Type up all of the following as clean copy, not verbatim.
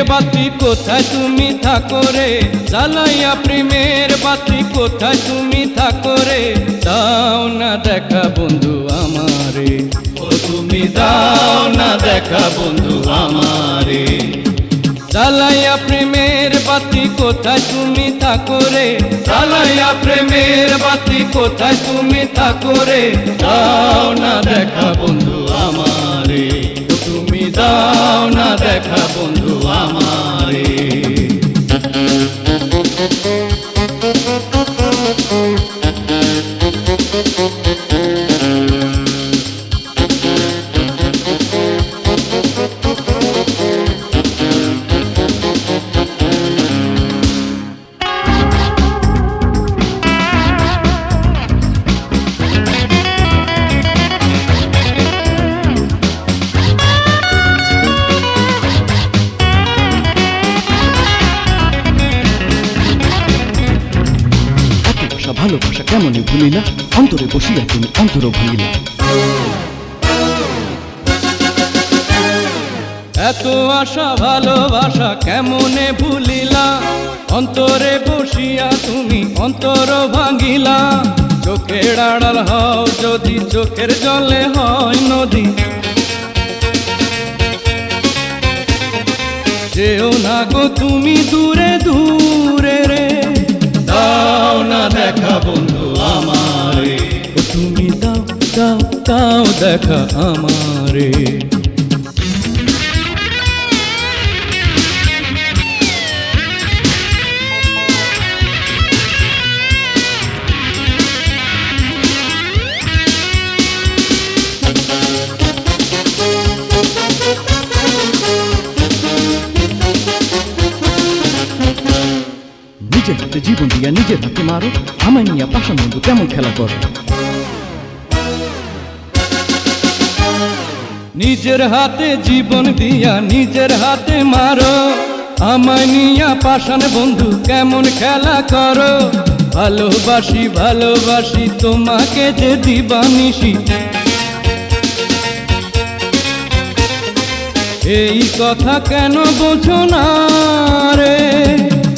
বাতি কোথায় তুমি থাকো রে, জ্বালাইয়া প্রেমের বাতি কোথায় তুমি থাকো রে, দাও না দেখা বন্ধু আমারে, ও তুমি দাও না দেখা বন্ধু আমারে। জ্বালাইয়া প্রেমের বাতি কোথায় তুমি থাকো রে, জ্বালাইয়া প্রেমের বাতি কোথায় তুমি থাকো রে, দাও না দেখা বন্ধু আমারে, ও তুমি দাও না দেখা বন্ধু আমারে। ভালোবাসা কেমনে ভুলিলা, অন্তরে বসিয়া তুমি অন্তর ভাঙিলা। এত আশা ভালোবাসা কেমনে ভুলিলা, অন্তরে বসিয়া তুমি অন্তর ভাঙিলা। চোখের আড়াল হও যদি চোখের জলে হয় নদী, যেও না গো তুমি দূরে দূরে রে, দাও না দেখা বন্ধু আমারে, ও তুমি দাও দাও দাও দেখা আমারে। নিজের হাতে জীবন দিয়া নিজের হাতে মারো, আমায় নিয়া পাশান বন্ধু কেমন খেলা করো। নিজের হাতে জীবন দিয়া নিজের হাতে মারো, আমায় নিয়া পাশান বন্ধু কেমন খেলা করো। ভালোবাসি ভালোবাসি তোমাকে যে দিবানিশি, এই কথা কেন বোঝো না রে,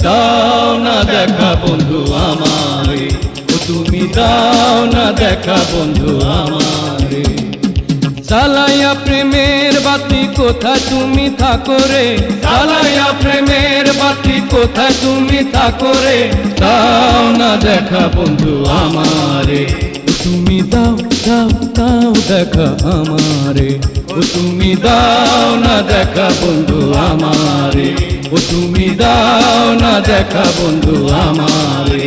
দাও না দেখা বন্ধু আমারে, ও তুমি দাও না দেখা বন্ধু আমারে। জ্বালাইয়া প্রেমের বাতি কোথায় তুমি থাকো রে, জ্বালাইয়া প্রেমের বাতি কোথায় তুমি থাকো রে, দাও না দেখা বন্ধু আমারে, ও তুমি দাও দাও দাও দেখা আমারে, ও তুমি দাও না দেখা বন্ধু আমারে, ও তুমি দাও না দেখা বন্ধু আমারে।